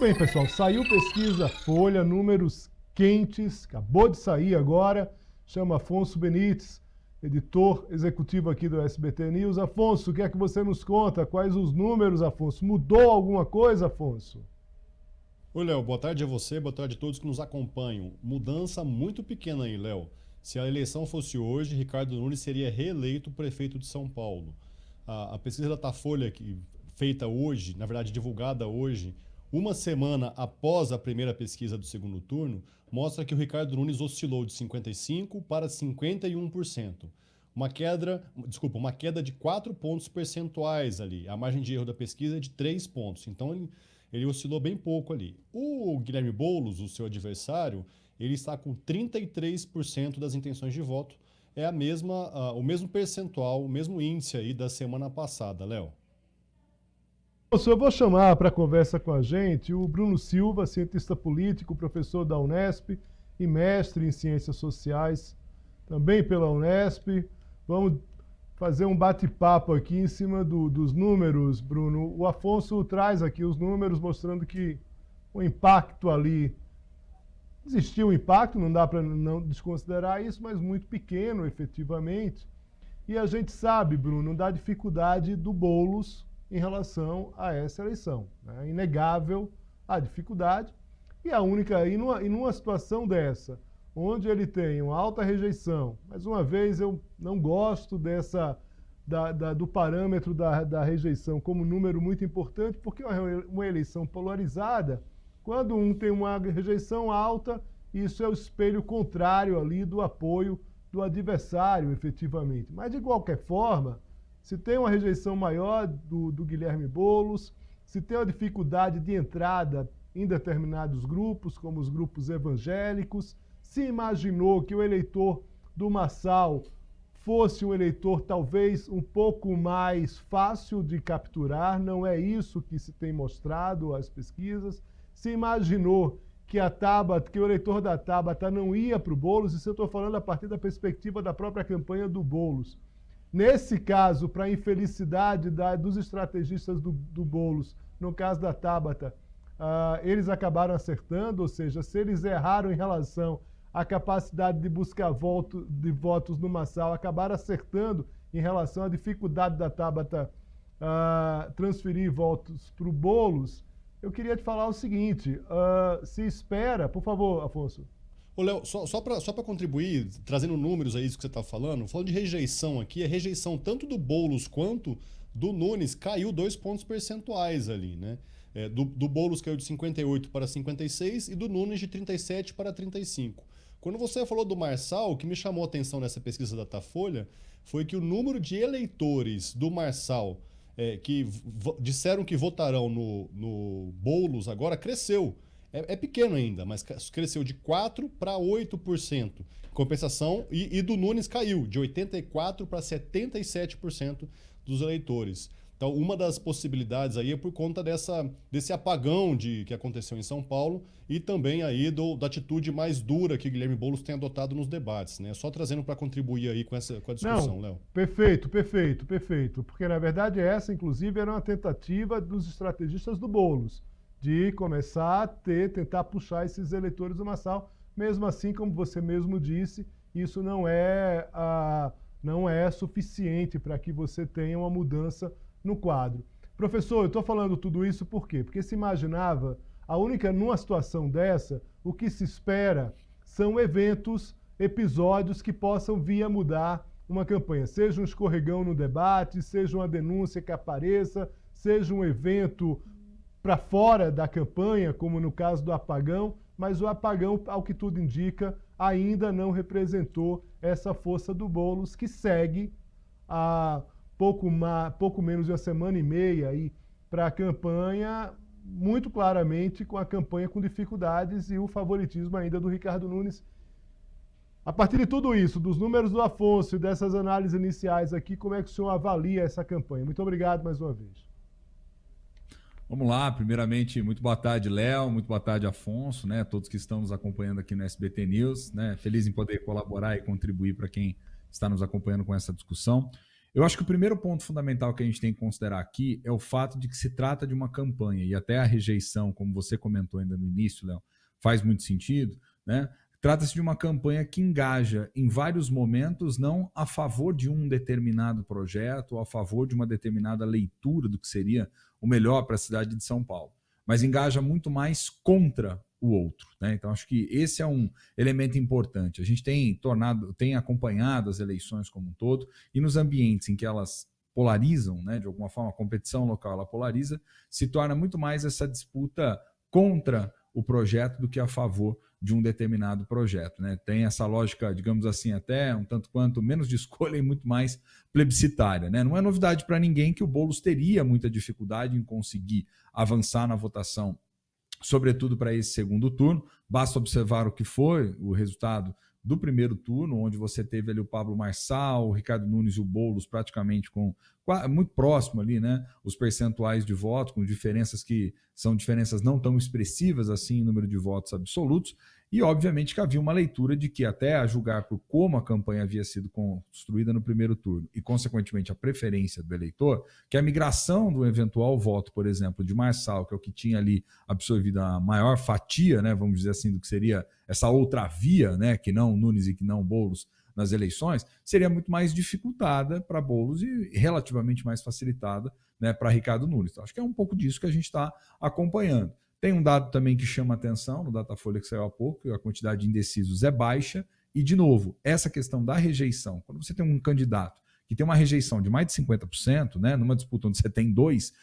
bem, pessoal, saiu pesquisa Folha, números quentes, acabou de sair agora, chama Afonso Benites, editor executivo aqui do SBT News. Afonso, o que é que você nos conta? Quais os números, Afonso? Mudou alguma coisa, Afonso? Oi, Léo, boa tarde a você, boa tarde a todos que nos acompanham. Mudança muito pequena aí, Léo. Se a eleição fosse hoje, Ricardo Nunes seria reeleito prefeito de São Paulo. A pesquisa da Datafolha, feita hoje, na verdade divulgada hoje, uma semana após a primeira pesquisa do segundo turno, mostra que o Ricardo Nunes oscilou de 55% para 51%. Uma queda de 4 pontos percentuais ali. A margem de erro da pesquisa é de 3 pontos. Então ele oscilou bem pouco ali. O Guilherme Boulos, o seu adversário, ele está com 33% das intenções de voto. É o mesmo percentual, o mesmo índice aí da semana passada, Léo. Eu vou chamar para conversa com a gente o Bruno Silva, cientista político, professor da Unesp e mestre em Ciências Sociais, também pela Unesp. Vamos fazer um bate-papo aqui em cima dos números, Bruno. O Afonso traz aqui os números mostrando que o impacto ali, existiu um impacto, não dá para não desconsiderar isso, mas muito pequeno, efetivamente. E a gente sabe, Bruno, da dificuldade do Boulos em relação a essa eleição. É inegável a dificuldade. E a única, e numa situação dessa, onde ele tem uma alta rejeição, mais uma vez eu não gosto do parâmetro da rejeição como número muito importante, porque é uma eleição polarizada. Quando um tem uma rejeição alta, isso é o espelho contrário ali do apoio do adversário, efetivamente. Mas, de qualquer forma, se tem uma rejeição maior do Guilherme Boulos, se tem uma dificuldade de entrada em determinados grupos, como os grupos evangélicos, se imaginou que o eleitor do Marçal fosse um eleitor talvez um pouco mais fácil de capturar, não é isso que se tem mostrado as pesquisas, se imaginou que o eleitor da Tabata não ia para o Boulos, isso eu estou falando a partir da perspectiva da própria campanha do Boulos. Nesse caso, para a infelicidade dos estrategistas do Boulos, no caso da Tabata, eles acabaram acertando, ou seja, se eles erraram em relação à capacidade de buscar votos no Marçal, acabaram acertando em relação à dificuldade da Tabata transferir votos para o Boulos. Eu queria te falar o seguinte, se espera, por favor, Afonso. Ô, Léo, só para contribuir, trazendo números aí isso que você está falando de rejeição aqui, a rejeição tanto do Boulos quanto do Nunes caiu 2 pontos percentuais ali, né? Do Boulos caiu de 58 para 56 e do Nunes de 37 para 35. Quando você falou do Marçal, o que me chamou a atenção nessa pesquisa da Datafolha foi que o número de eleitores do Marçal que disseram que votarão no Boulos agora cresceu. É pequeno ainda, mas cresceu de 4% para 8%. Compensação, e do Nunes caiu de 84% para 77% dos eleitores. Então, uma das possibilidades aí é por conta desse apagão que aconteceu em São Paulo e também aí da atitude mais dura que o Guilherme Boulos tem adotado nos debates, né? Só trazendo para contribuir aí com a discussão, Léo. Perfeito. Porque, na verdade, essa, inclusive, era uma tentativa dos estrategistas do Boulos de começar a tentar puxar esses eleitores do Marçal. Mesmo assim, como você mesmo disse, isso não é suficiente para que você tenha uma mudança no quadro. Professor, eu estou falando tudo isso por quê? Porque se imaginava, numa situação dessa, o que se espera são episódios que possam vir a mudar uma campanha. Seja um escorregão no debate, seja uma denúncia que apareça, seja um evento para fora da campanha, como no caso do apagão, mas o apagão, ao que tudo indica, ainda não representou essa força do Boulos, que segue há pouco menos de uma semana e meia aí para a campanha, muito claramente com a campanha com dificuldades e o favoritismo ainda do Ricardo Nunes. A partir de tudo isso, dos números do Afonso e dessas análises iniciais aqui, como é que o senhor avalia essa campanha? Muito obrigado mais uma vez. Vamos lá, primeiramente, muito boa tarde, Léo, muito boa tarde, Afonso, né? Todos que estão nos acompanhando aqui no SBT News, né? Feliz em poder colaborar e contribuir para quem está nos acompanhando com essa discussão. Eu acho que o primeiro ponto fundamental que a gente tem que considerar aqui é o fato de que se trata de uma campanha, e até a rejeição, como você comentou ainda no início, Léo, faz muito sentido, né? Trata-se de uma campanha que engaja em vários momentos, não a favor de um determinado projeto ou a favor de uma determinada leitura do que seria o melhor para a cidade de São Paulo, mas engaja muito mais contra o outro, né? Então, acho que esse é um elemento importante. A gente tem acompanhado as eleições como um todo, e nos ambientes em que elas polarizam, né, de alguma forma, a competição local ela polariza, se torna muito mais essa disputa contra o projeto do que a favor de um determinado projeto, né? Tem essa lógica, digamos assim, até um tanto quanto menos de escolha e muito mais plebiscitária, né? Não é novidade para ninguém que o Boulos teria muita dificuldade em conseguir avançar na votação, sobretudo para esse segundo turno. Basta observar o que foi o resultado do primeiro turno, onde você teve ali o Pablo Marçal, o Ricardo Nunes e o Boulos praticamente muito próximo ali, né? Os percentuais de votos, com diferenças que são diferenças não tão expressivas assim em número de votos absolutos, e obviamente que havia uma leitura de que, até a julgar por como a campanha havia sido construída no primeiro turno e, consequentemente, a preferência do eleitor, que a migração do eventual voto, por exemplo, de Marçal, que é o que tinha ali absorvido a maior fatia, né, vamos dizer assim, do que seria essa outra via, né, que não Nunes e que não Boulos nas eleições, seria muito mais dificultada para Boulos e relativamente mais facilitada, né, para Ricardo Nunes. Então, acho que é um pouco disso que a gente está acompanhando. Tem um dado também que chama atenção, no Datafolha que saiu há pouco, a quantidade de indecisos é baixa, e, de novo, essa questão da rejeição, quando você tem um candidato que tem uma rejeição de mais de 50%, né, numa disputa onde você tem dois,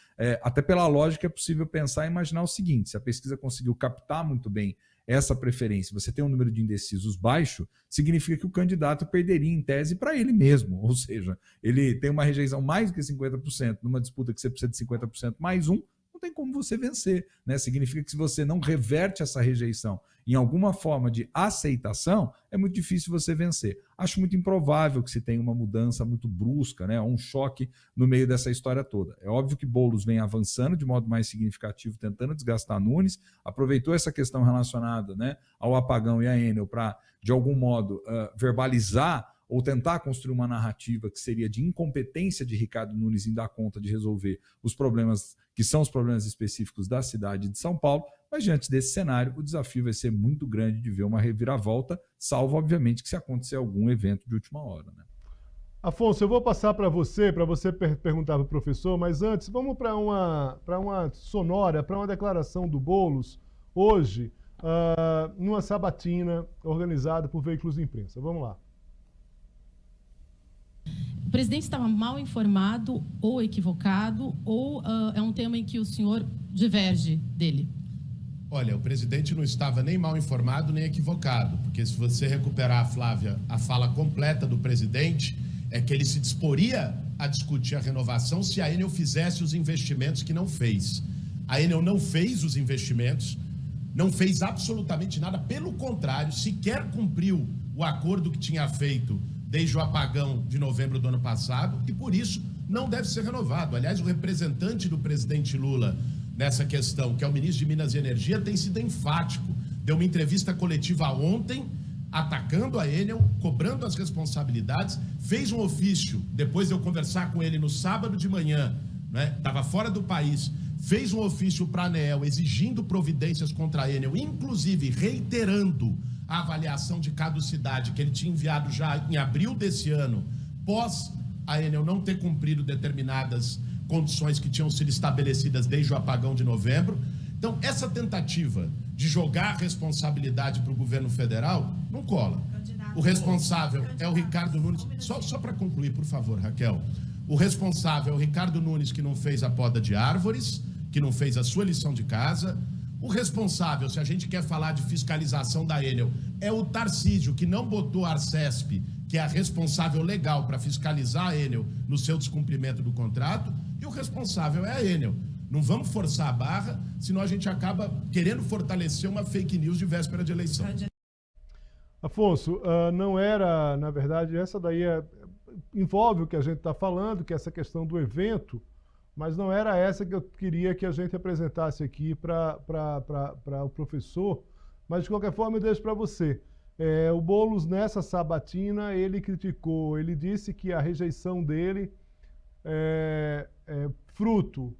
até pela lógica é possível pensar e imaginar o seguinte: se a pesquisa conseguiu captar muito bem essa preferência, você tem um número de indecisos baixo, significa que o candidato perderia em tese para ele mesmo, ou seja, ele tem uma rejeição mais do que 50%, numa disputa que você precisa de 50% mais um, não tem como você vencer, né? Significa que se você não reverte essa rejeição em alguma forma de aceitação, é muito difícil você vencer. Acho muito improvável que se tenha uma mudança muito brusca, né? Um choque no meio dessa história toda. É óbvio que Boulos vem avançando de modo mais significativo, tentando desgastar Nunes, aproveitou essa questão relacionada, né, ao apagão e à Enel para, de algum modo, verbalizar ou tentar construir uma narrativa que seria de incompetência de Ricardo Nunes em dar conta de resolver os problemas que são os problemas específicos da cidade de São Paulo, mas diante desse cenário o desafio vai ser muito grande de ver uma reviravolta, salvo, obviamente, que se acontecer algum evento de última hora, né? Afonso, eu vou passar para você perguntar para o professor, mas antes, vamos para uma sonora, para uma declaração do Boulos, hoje, numa sabatina organizada por veículos de imprensa. Vamos lá. O presidente estava mal informado ou equivocado, ou é um tema em que o senhor diverge dele? Olha, o presidente não estava nem mal informado nem equivocado, porque se você recuperar, Flávia, a fala completa do presidente, é que ele se disporia a discutir a renovação se a Enel fizesse os investimentos que não fez. A Enel não fez os investimentos, não fez absolutamente nada, pelo contrário, sequer cumpriu o acordo que tinha feito desde o apagão de novembro do ano passado, e por isso não deve ser renovado. Aliás, o representante do presidente Lula nessa questão, que é o ministro de Minas e Energia, tem sido enfático. Deu uma entrevista coletiva ontem, atacando a Enel, cobrando as responsabilidades, fez um ofício, depois de eu conversar com ele no sábado de manhã, né, estava fora do país, fez um ofício para a ANEEL exigindo providências contra a Enel, inclusive reiterando a avaliação de caducidade que ele tinha enviado já em abril desse ano, pós a Enel não ter cumprido determinadas condições que tinham sido estabelecidas desde o apagão de novembro. Então, essa tentativa de jogar a responsabilidade para o governo federal não cola. O responsável é o Ricardo Nunes. Só para concluir, por favor, Raquel. O responsável é o Ricardo Nunes, que não fez a poda de árvores, que não fez a sua lição de casa. O responsável, se a gente quer falar de fiscalização da Enel, é o Tarcísio, que não botou a Arcesp, que é a responsável legal para fiscalizar a Enel no seu descumprimento do contrato, e o responsável é a Enel. Não vamos forçar a barra, senão a gente acaba querendo fortalecer uma fake news de véspera de eleição. Afonso, não era, na verdade, essa daí envolve o que a gente está falando, que é essa questão do evento, mas não era essa que eu queria que a gente apresentasse aqui para o professor, mas de qualquer forma eu deixo para você. O Boulos, nessa sabatina, ele criticou, ele disse que a rejeição dele fruto.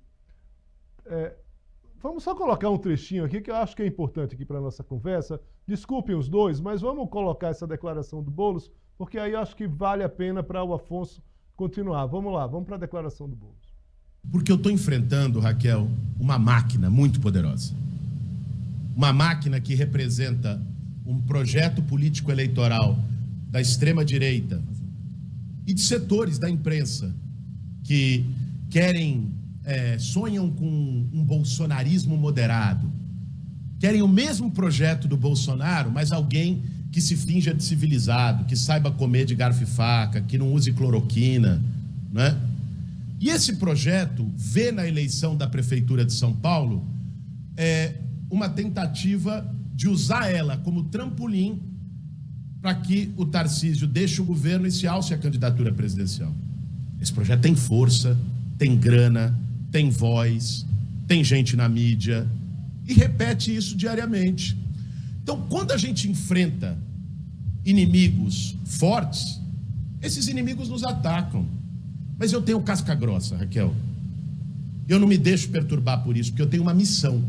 Vamos só colocar um trechinho aqui que eu acho que é importante aqui para a nossa conversa. Desculpem os dois, mas vamos colocar essa declaração do Boulos, porque aí eu acho que vale a pena para o Afonso continuar. Vamos lá, vamos para a declaração do Boulos. Porque eu estou enfrentando, Raquel, uma máquina muito poderosa. Uma máquina que representa um projeto político-eleitoral da extrema-direita e de setores da imprensa que sonham com um bolsonarismo moderado, querem o mesmo projeto do Bolsonaro, mas alguém que se finja de civilizado, que saiba comer de garfo e faca, que não use cloroquina, né? E esse projeto vê na eleição da Prefeitura de São Paulo uma tentativa de usar ela como trampolim para que o Tarcísio deixe o governo e se alce a candidatura presidencial. Esse projeto tem força, tem grana, tem voz, tem gente na mídia e repete isso diariamente. Então, quando a gente enfrenta inimigos fortes, esses inimigos nos atacam. Mas eu tenho casca grossa, Raquel. Eu não me deixo perturbar por isso, porque eu tenho uma missão.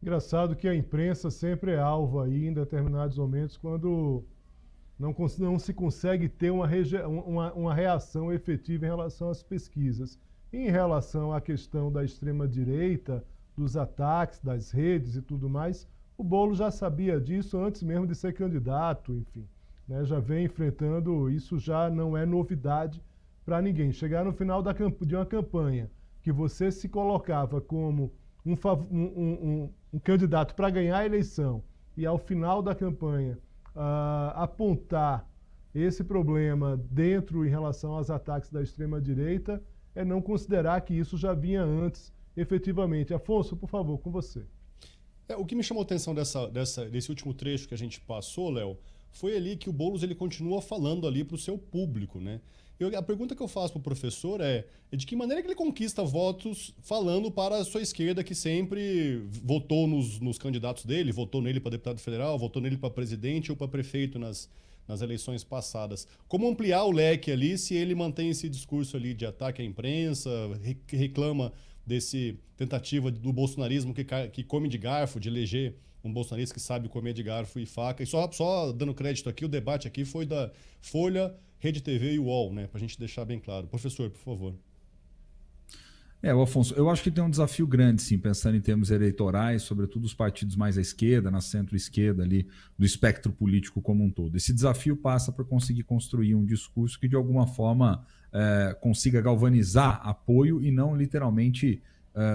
Engraçado que a imprensa sempre é alvo aí em determinados momentos quando não se consegue ter uma reação efetiva em relação às pesquisas. Em relação à questão da extrema-direita, dos ataques, das redes e tudo mais, o Boulos já sabia disso antes mesmo de ser candidato, enfim. Né, já vem enfrentando, isso já não é novidade para ninguém. Chegar no final de uma campanha que você se colocava como um candidato para ganhar a eleição e ao final da campanha apontar esse problema dentro em relação aos ataques da extrema-direita é não considerar que isso já vinha antes, efetivamente. Afonso, por favor, com você. O que me chamou a atenção desse último trecho que a gente passou, Léo, foi ali que o Boulos ele continua falando ali para o seu público, né? A pergunta que eu faço para o professor é de que maneira que ele conquista votos falando para a sua esquerda que sempre votou nos candidatos dele, votou nele para deputado federal, votou nele para presidente ou para prefeito nas eleições passadas. Como ampliar o leque ali se ele mantém esse discurso ali de ataque à imprensa, reclama desse tentativa do bolsonarismo que come de garfo, de eleger um bolsonarista que sabe comer de garfo e faca. E só dando crédito aqui, o debate aqui foi da Folha, Rede TV e UOL, né? Pra gente deixar bem claro. Professor, por favor. Afonso, eu acho que tem um desafio grande, sim, pensando em termos eleitorais, sobretudo os partidos mais à esquerda, na centro-esquerda ali, do espectro político como um todo. Esse desafio passa por conseguir construir um discurso que, de alguma forma, consiga galvanizar apoio e não, literalmente,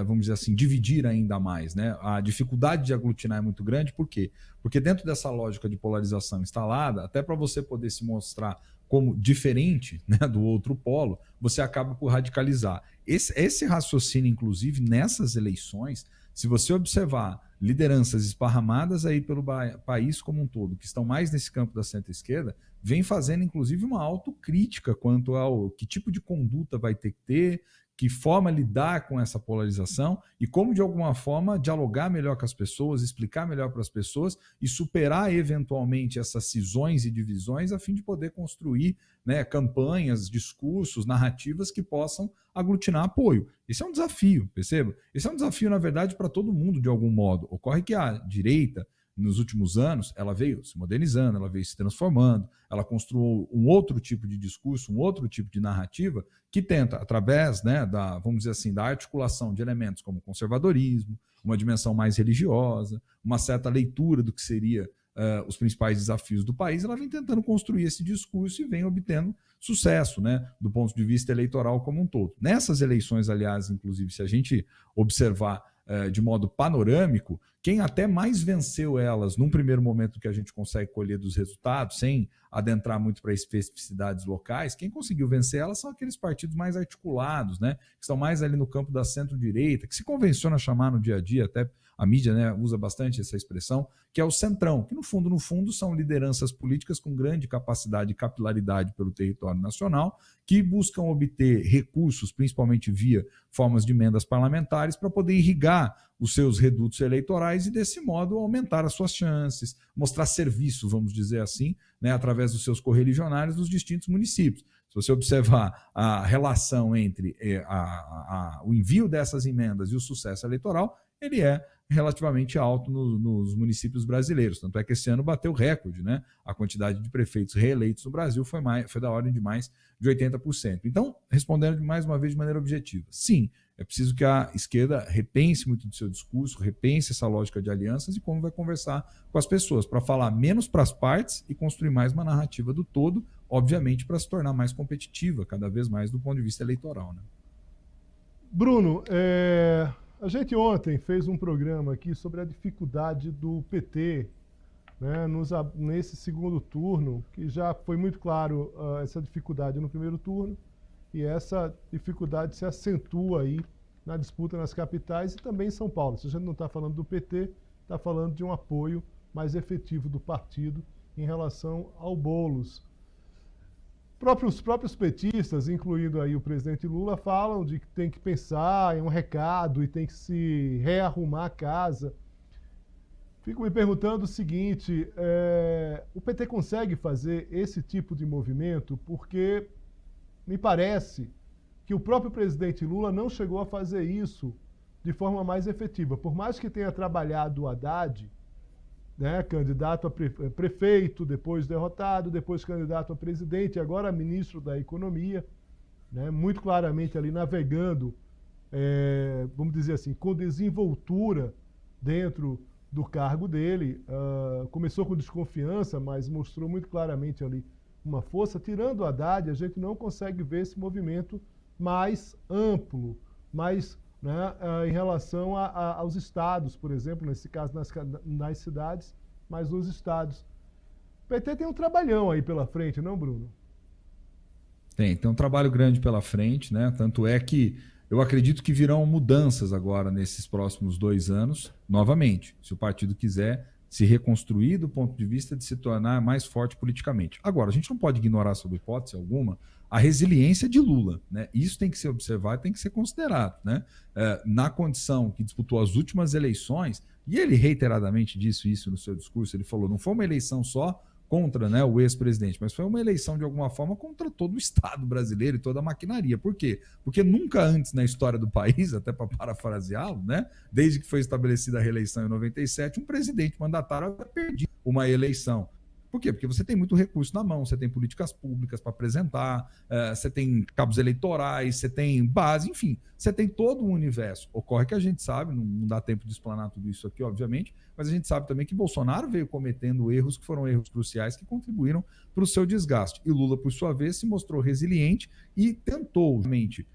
vamos dizer assim, dividir ainda mais, né? A dificuldade de aglutinar é muito grande, por quê? Porque dentro dessa lógica de polarização instalada, até para você poder se mostrar como diferente, né, do outro polo, você acaba por radicalizar. Esse raciocínio, inclusive, nessas eleições, se você observar lideranças esparramadas aí pelo país como um todo, que estão mais nesse campo da centro-esquerda, vem fazendo, inclusive, uma autocrítica quanto ao que tipo de conduta vai ter que ter, que forma lidar com essa polarização e como, de alguma forma, dialogar melhor com as pessoas, explicar melhor para as pessoas e superar, eventualmente, essas cisões e divisões a fim de poder construir, né, campanhas, discursos, narrativas que possam aglutinar apoio. Esse é um desafio, perceba? Esse é um desafio, na verdade, para todo mundo, de algum modo. Ocorre que a direita, nos últimos anos, ela veio se modernizando, ela veio se transformando, ela construiu um outro tipo de discurso, um outro tipo de narrativa que tenta, através, né, vamos dizer assim, da articulação de elementos como conservadorismo, uma dimensão mais religiosa, uma certa leitura do que seria os principais desafios do país, ela vem tentando construir esse discurso e vem obtendo sucesso, né, do ponto de vista eleitoral como um todo. Nessas eleições, aliás, inclusive, se a gente observar de modo panorâmico, quem até mais venceu elas num primeiro momento que a gente consegue colher dos resultados, sem adentrar muito para especificidades locais, quem conseguiu vencer elas são aqueles partidos mais articulados, né, que estão mais ali no campo da centro-direita, que se convenciona chamar no dia a dia, até a mídia, né, usa bastante essa expressão, que é o centrão, que no fundo são lideranças políticas com grande capacidade e capilaridade pelo território nacional, que buscam obter recursos, principalmente via formas de emendas parlamentares, para poder irrigar os seus redutos eleitorais e, desse modo, aumentar as suas chances, mostrar serviço, vamos dizer assim, né, através dos seus correligionários nos distintos municípios. Se você observar a relação entre o envio dessas emendas e o sucesso eleitoral, ele é relativamente alto nos municípios brasileiros. Tanto é que esse ano bateu recorde, né? A quantidade de prefeitos reeleitos no Brasil foi da ordem de mais de 80%. Então, respondendo mais uma vez de maneira objetiva, sim, é preciso que a esquerda repense muito do seu discurso, repense essa lógica de alianças e como vai conversar com as pessoas, para falar menos para as partes e construir mais uma narrativa do todo, obviamente para se tornar mais competitiva, cada vez mais do ponto de vista eleitoral, né? Bruno, a gente ontem fez um programa aqui sobre a dificuldade do PT, né, nesse segundo turno, que já foi muito claro essa dificuldade no primeiro turno, e essa dificuldade se acentua aí na disputa nas capitais e também em São Paulo. Se a gente não está falando do PT, está falando de um apoio mais efetivo do partido em relação ao Boulos. Os próprios petistas, incluindo aí o presidente Lula, falam de que tem que pensar em um recado e tem que se rearrumar a casa. Fico me perguntando o seguinte, o PT consegue fazer esse tipo de movimento? Porque me parece que o próprio presidente Lula não chegou a fazer isso de forma mais efetiva. Por mais que tenha trabalhado o Haddad, né, candidato a prefeito, depois derrotado, depois candidato a presidente, agora ministro da Economia, né, muito claramente ali navegando, vamos dizer assim, com desenvoltura dentro do cargo dele. Começou com desconfiança, mas mostrou muito claramente ali uma força. Tirando o Haddad, a gente não consegue ver esse movimento mais amplo, mais, né, em relação aos estados, por exemplo, nesse caso nas cidades, mas nos estados. O PT tem um trabalhão aí pela frente, não, Bruno? Tem um trabalho grande pela frente, né? Tanto é que eu acredito que virão mudanças agora nesses próximos 2 anos, novamente, se o partido quiser se reconstruir do ponto de vista de se tornar mais forte politicamente. Agora, a gente não pode ignorar, sob hipótese alguma, a resiliência de Lula, né? Isso tem que ser observado, tem que ser considerado, né? Na condição que disputou as últimas eleições, e ele reiteradamente disse isso no seu discurso, ele falou, não foi uma eleição só contra, né, o ex-presidente, mas foi uma eleição, de alguma forma, contra todo o Estado brasileiro e toda a maquinaria. Por quê? Porque nunca antes na história do país, até para parafraseá-lo, né, desde que foi estabelecida a reeleição em 97, um presidente mandatário havia perdido uma eleição. Por quê? Porque você tem muito recurso na mão, você tem políticas públicas para apresentar, você tem cabos eleitorais, você tem base, enfim, você tem todo um universo. Ocorre que a gente sabe, não dá tempo de explanar tudo isso aqui, obviamente, mas a gente sabe também que Bolsonaro veio cometendo erros que foram erros cruciais que contribuíram para o seu desgaste. E Lula, por sua vez, se mostrou resiliente e tentou, realmente,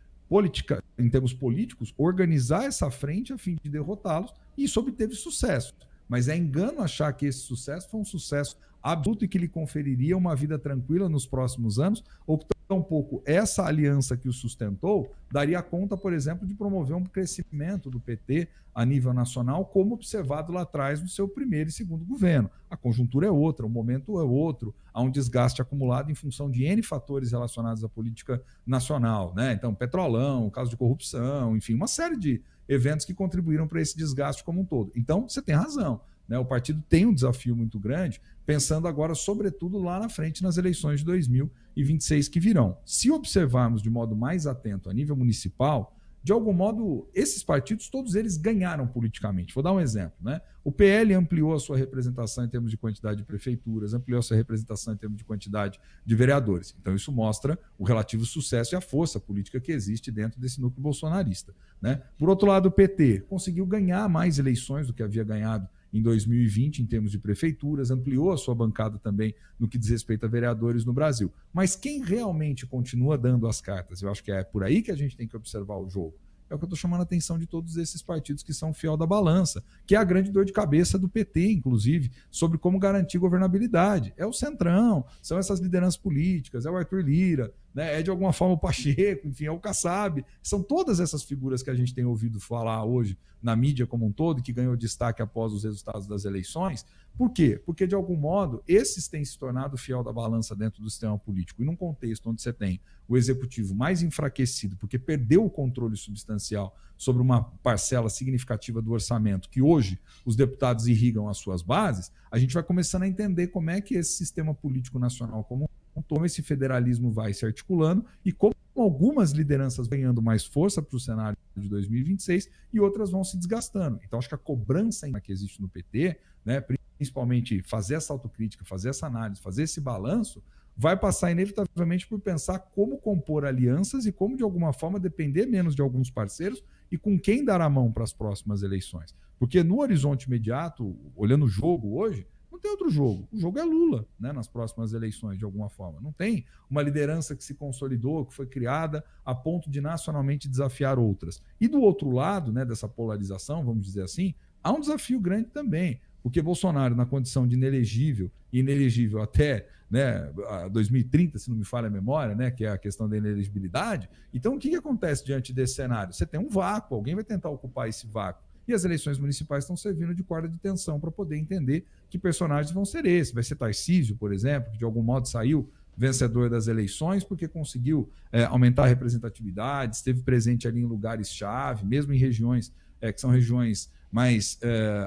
em termos políticos, organizar essa frente a fim de derrotá-los, e isso obteve sucesso. Mas é engano achar que esse sucesso foi um sucesso absoluto e que lhe conferiria uma vida tranquila nos próximos anos, ou que tampouco essa aliança que o sustentou daria conta, por exemplo, de promover um crescimento do PT a nível nacional, como observado lá atrás no seu primeiro e segundo governo. A conjuntura é outra, o momento é outro, há um desgaste acumulado em função de N fatores relacionados à política nacional, né? Então, petrolão, caso de corrupção, enfim, uma série de eventos que contribuíram para esse desgaste como um todo. Então, você tem razão, né? O partido tem um desafio muito grande, pensando agora, sobretudo, lá na frente, nas eleições de 2026 que virão. Se observarmos de modo mais atento a nível municipal, de algum modo, esses partidos, todos eles ganharam politicamente. Vou dar um exemplo, né? O PL ampliou a sua representação em termos de quantidade de prefeituras, ampliou a sua representação em termos de quantidade de vereadores. Então, isso mostra o relativo sucesso e a força política que existe dentro desse núcleo bolsonarista, né? Por outro lado, o PT conseguiu ganhar mais eleições do que havia ganhado em 2020, em termos de prefeituras, ampliou a sua bancada também no que diz respeito a vereadores no Brasil. Mas quem realmente continua dando as cartas? Eu acho que é por aí que a gente tem que observar o jogo. É o que eu estou chamando a atenção de todos esses partidos que são fiel da balança, que é a grande dor de cabeça do PT, inclusive, sobre como garantir governabilidade. É o Centrão, são essas lideranças políticas, é o Arthur Lira, né? É de alguma forma o Pacheco, enfim, é o Kassab. São todas essas figuras que a gente tem ouvido falar hoje na mídia como um todo, que ganhou destaque após os resultados das eleições. Por quê? Porque, de algum modo, esses têm se tornado fiel da balança dentro do sistema político. E num contexto onde você tem o executivo mais enfraquecido, porque perdeu o controle substancial sobre uma parcela significativa do orçamento, que hoje os deputados irrigam as suas bases, a gente vai começando a entender como é que esse sistema político nacional como como esse federalismo vai se articulando e como algumas lideranças ganhando mais força para o cenário de 2026 e outras vão se desgastando. Então, acho que a cobrança que existe no PT, né, principalmente fazer essa autocrítica, fazer essa análise, fazer esse balanço, vai passar inevitavelmente por pensar como compor alianças e como, de alguma forma, depender menos de alguns parceiros e com quem dar a mão para as próximas eleições. Porque no horizonte imediato, olhando o jogo hoje, não tem outro jogo. O jogo é Lula, né, nas próximas eleições, de alguma forma. Não tem uma liderança que se consolidou, que foi criada a ponto de nacionalmente desafiar outras. E do outro lado, né, dessa polarização, vamos dizer assim, há um desafio grande também. Porque Bolsonaro, na condição de inelegível, e inelegível até, né, 2030, se não me falha a memória, né, que é a questão da inelegibilidade. Então, o que acontece diante desse cenário? Você tem um vácuo, alguém vai tentar ocupar esse vácuo. E as eleições municipais estão servindo de corda de tensão para poder entender que personagens vão ser esses. Vai ser Tarcísio, por exemplo, que de algum modo saiu vencedor das eleições porque conseguiu aumentar a representatividade, esteve presente ali em lugares-chave, mesmo em regiões que são regiões mais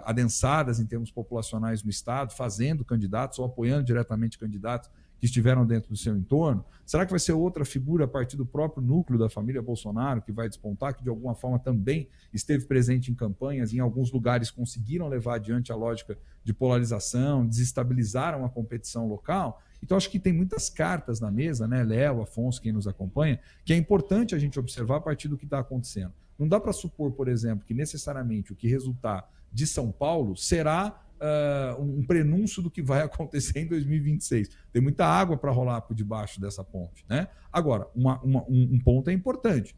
adensadas em termos populacionais no Estado, fazendo candidatos ou apoiando diretamente candidatos que estiveram dentro do seu entorno? Será que vai ser outra figura a partir do próprio núcleo da família Bolsonaro que vai despontar, que de alguma forma também esteve presente em campanhas e em alguns lugares conseguiram levar adiante a lógica de polarização, desestabilizaram a competição local? Então, acho que tem muitas cartas na mesa, né, Léo, Afonso, quem nos acompanha, que é importante a gente observar a partir do que está acontecendo. Não dá para supor, por exemplo, que necessariamente o que resultar de São Paulo será um prenúncio do que vai acontecer em 2026. Tem muita água para rolar por debaixo dessa ponte, né? Agora, um ponto é importante.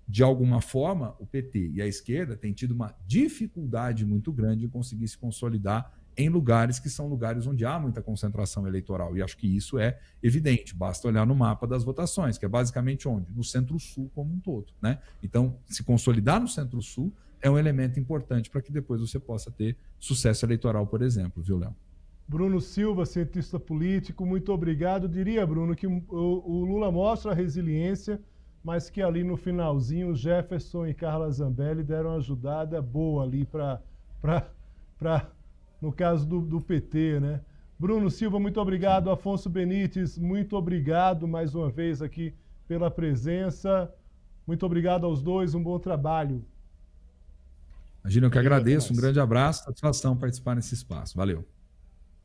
De alguma forma, o PT e a esquerda têm tido uma dificuldade muito grande em conseguir se consolidar em lugares que são lugares onde há muita concentração eleitoral. E acho que isso é evidente. Basta olhar no mapa das votações, que é basicamente onde? No Centro-Sul como um todo, né? Então, se consolidar no Centro-Sul é um elemento importante para que depois você possa ter sucesso eleitoral, por exemplo, viu, Léo? Bruno Silva, cientista político, muito obrigado. Diria, Bruno, que o Lula mostra a resiliência, mas que ali no finalzinho o Jefferson e Carla Zambelli deram uma ajudada boa ali para no caso do PT, né? Bruno Silva, muito obrigado. Afonso Benites, muito obrigado mais uma vez aqui pela presença. Muito obrigado aos dois, um bom trabalho. Imagina, eu que agradeço, um grande abraço, satisfação participar nesse espaço. Valeu.